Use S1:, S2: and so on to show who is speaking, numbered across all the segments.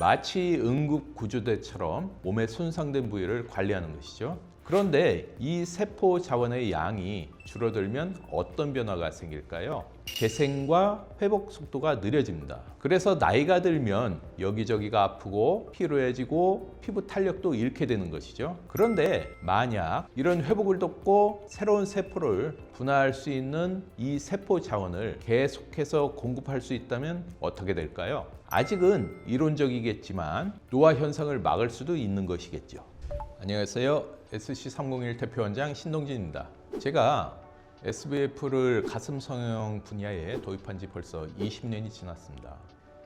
S1: 마치 응급구조대처럼 몸의 손상된 부위를 관리하는 것이죠. 그런데 이 세포 자원의 양이 줄어들면 어떤 변화가 생길까요? 재생과 회복 속도가 느려집니다. 그래서 나이가 들면 여기저기가 아프고 피로해지고 피부 탄력도 잃게 되는 것이죠. 그런데 만약 이런 회복을 돕고 새로운 세포를 분화할 수 있는 이 세포 자원을 계속해서 공급할 수 있다면 어떻게 될까요? 아직은 이론적이겠지만 노화 현상을 막을 수도 있는 것이겠죠. 안녕하세요. SC301 대표원장 신동진입니다. 제가 SVF를 가슴 성형 분야에 도입한 지 벌써 20년이 지났습니다.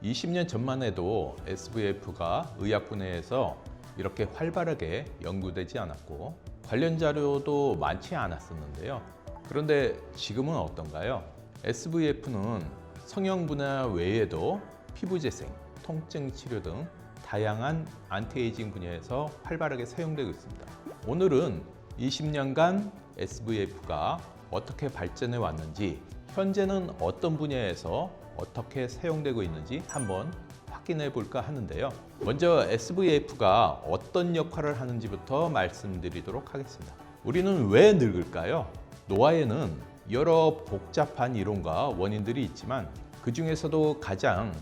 S1: 20년 전만 해도 SVF가 의학 분야에서 이렇게 활발하게 연구되지 않았고 관련 자료도 많지 않았었는데요. 그런데 지금은 어떤가요? SVF는 성형 분야 외에도 피부 재생, 통증 치료 등 다양한 안티에이징 분야에서 활발하게 사용되고 있습니다. 오늘은 20년간 SVF가 어떻게 발전해 왔는지, 현재는 어떤 분야에서 어떻게 사용되고 있는지 한번 확인해 볼까 하는데요. 먼저 SVF가 어떤 역할을 하는지부터 말씀드리도록 하겠습니다. 우리는 왜 늙을까요? 노화에는 여러 복잡한 이론과 원인들이 있지만 그 중에서도 가장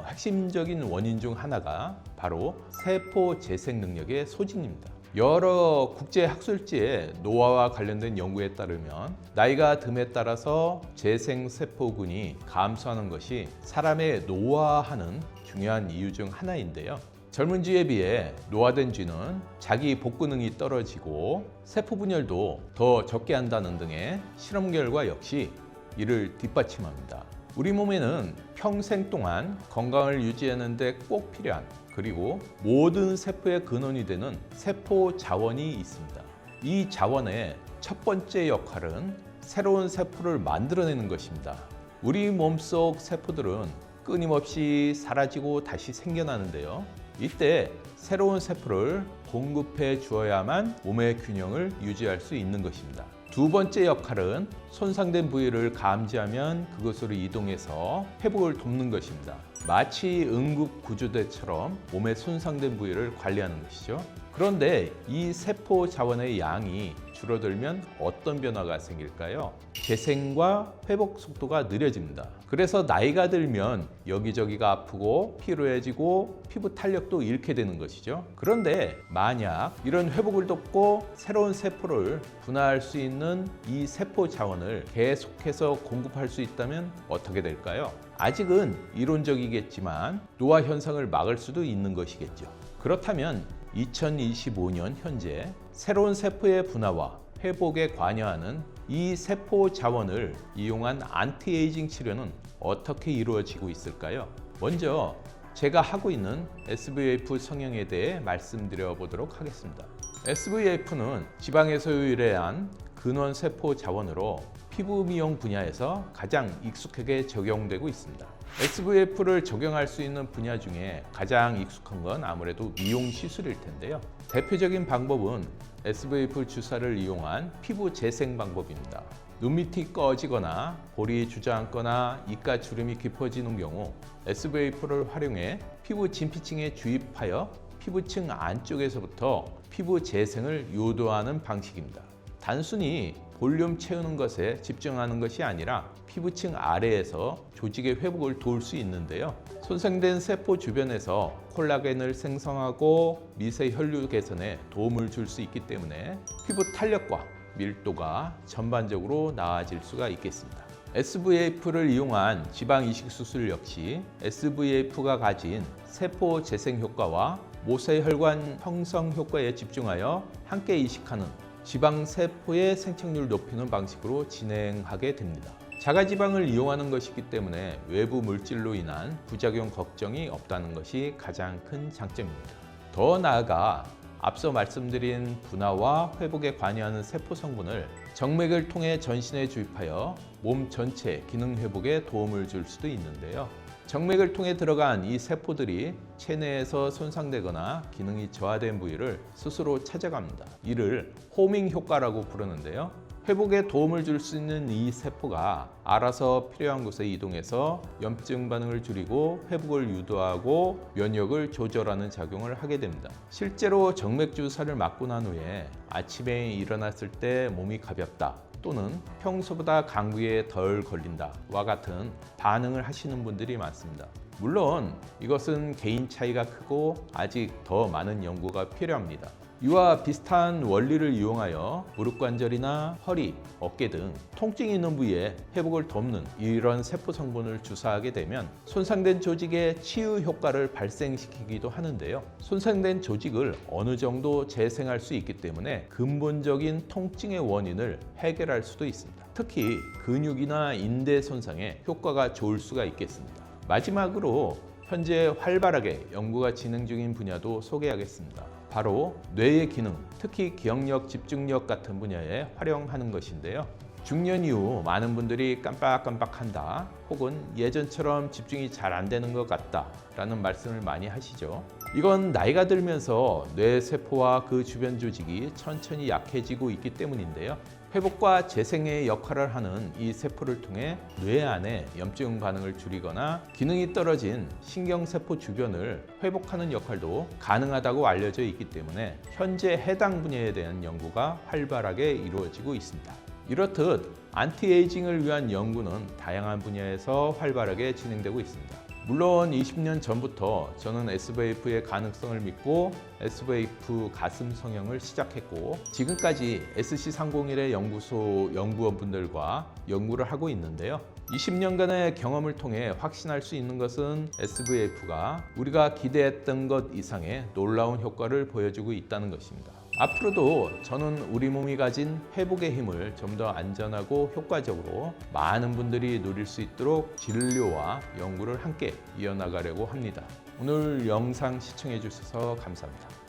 S1: 핵심적인 원인 중 하나가 바로 세포 재생 능력의 소진입니다. 여러 국제 학술지의 노화와 관련된 연구에 따르면 나이가 듦에 따라서 재생 세포군이 감소하는 것이 사람의 노화하는 중요한 이유 중 하나인데요. 젊은 쥐에 비해 노화된 쥐는 자기 복구능이 떨어지고 세포 분열도 더 적게 한다는 등의 실험 결과 역시 이를 뒷받침합니다. 우리 몸에는 평생 동안 건강을 유지하는 데 꼭 필요한, 그리고 모든 세포의 근원이 되는 세포 자원이 있습니다. 이 자원의 첫 번째 역할은 새로운 세포를 만들어내는 것입니다. 우리 몸속 세포들은 끊임없이 사라지고 다시 생겨나는데요. 이때 새로운 세포를 공급해 주어야만 몸의 균형을 유지할 수 있는 것입니다. 두 번째 역할은 손상된 부위를 감지하면 그것으로 이동해서 회복을 돕는 것입니다. 마치 응급구조대처럼 몸의 손상된 부위를 관리하는 것이죠. 그런데 이 세포 자원의 양이 줄어들면 어떤 변화가 생길까요? 재생과 회복 속도가 느려집니다. 그래서 나이가 들면 여기저기가 아프고 피로해지고 피부 탄력도 잃게 되는 것이죠. 그런데 만약 이런 회복을 돕고 새로운 세포를 분화할 수 있는 이 세포 자원을 계속해서 공급할 수 있다면 어떻게 될까요? 아직은 이론적이겠지만 노화 현상을 막을 수도 있는 것이겠죠. 그렇다면 2025년 현재 새로운 세포의 분화와 회복에 관여하는 이 세포 자원을 이용한 안티에이징 치료는 어떻게 이루어지고 있을까요? 먼저 제가 하고 있는 SVF 성형에 대해 말씀드려 보도록 하겠습니다. SVF는 지방에서 유래한 근원 세포 자원으로 피부 미용 분야에서 가장 익숙하게 적용되고 있습니다. SVF를 적용할 수 있는 분야 중에 가장 익숙한 건 아무래도 미용 시술일 텐데요. 대표적인 방법은 SVF 주사를 이용한 피부 재생 방법입니다. 눈밑이 꺼지거나 볼이 주저앉거나 입가 주름이 깊어지는 경우 SVF를 활용해 피부 진피층에 주입하여 피부층 안쪽에서부터 피부 재생을 유도하는 방식입니다. 단순히 볼륨 채우는 것에 집중하는 것이 아니라 피부층 아래에서 조직의 회복을 도울 수 있는데요. 손상된 세포 주변에서 콜라겐을 생성하고 미세 혈류 개선에 도움을 줄 수 있기 때문에 피부 탄력과 밀도가 전반적으로 나아질 수가 있겠습니다. SVF를 이용한 지방 이식 수술 역시 SVF가 가진 세포 재생 효과와 모세혈관 형성 효과에 집중하여 함께 이식하는 지방세포의 생착률을 높이는 방식으로 진행하게 됩니다. 자가지방을 이용하는 것이기 때문에 외부 물질로 인한 부작용 걱정이 없다는 것이 가장 큰 장점입니다. 더 나아가 앞서 말씀드린 분화와 회복에 관여하는 세포 성분을 정맥을 통해 전신에 주입하여 몸 전체 기능 회복에 도움을 줄 수도 있는데요. 정맥을 통해 들어간 이 세포들이 체내에서 손상되거나 기능이 저하된 부위를 스스로 찾아갑니다. 이를 호밍 효과라고 부르는데요. 회복에 도움을 줄 수 있는 이 세포가 알아서 필요한 곳에 이동해서 염증 반응을 줄이고 회복을 유도하고 면역을 조절하는 작용을 하게 됩니다. 실제로 정맥 주사를 맞고 난 후에 아침에 일어났을 때 몸이 가볍다 또는 평소보다 감기에 덜 걸린다와 같은 반응을 하시는 분들이 많습니다. 물론 이것은 개인 차이가 크고 아직 더 많은 연구가 필요합니다. 이와 비슷한 원리를 이용하여 무릎 관절이나 허리, 어깨 등 통증이 있는 부위에 회복을 돕는 이런 세포 성분을 주사하게 되면 손상된 조직의 치유 효과를 발생시키기도 하는데요. 손상된 조직을 어느 정도 재생할 수 있기 때문에 근본적인 통증의 원인을 해결할 수도 있습니다. 특히 근육이나 인대 손상에 효과가 좋을 수가 있겠습니다. 마지막으로 현재 활발하게 연구가 진행 중인 분야도 소개하겠습니다. 바로 뇌의 기능, 특히 기억력, 집중력 같은 분야에 활용하는 것인데요. 중년 이후 많은 분들이 깜빡깜빡한다 혹은 예전처럼 집중이 잘 안 되는 것 같다 라는 말씀을 많이 하시죠. 이건 나이가 들면서 뇌세포와 그 주변 조직이 천천히 약해지고 있기 때문인데요. 회복과 재생의 역할을 하는 이 세포를 통해 뇌 안에 염증 반응을 줄이거나 기능이 떨어진 신경세포 주변을 회복하는 역할도 가능하다고 알려져 있기 때문에 현재 해당 분야에 대한 연구가 활발하게 이루어지고 있습니다. 이렇듯 안티에이징을 위한 연구는 다양한 분야에서 활발하게 진행되고 있습니다. 물론 20년 전부터 저는 SVF의 가능성을 믿고 SVF 가슴 성형을 시작했고 지금까지 SC301의 연구소 연구원분들과 연구를 하고 있는데요. 20년간의 경험을 통해 확신할 수 있는 것은 SVF가 우리가 기대했던 것 이상의 놀라운 효과를 보여주고 있다는 것입니다. 앞으로도 저는 우리 몸이 가진 회복의 힘을 좀 더 안전하고 효과적으로 많은 분들이 누릴 수 있도록 진료와 연구를 함께 이어나가려고 합니다. 오늘 영상 시청해 주셔서 감사합니다.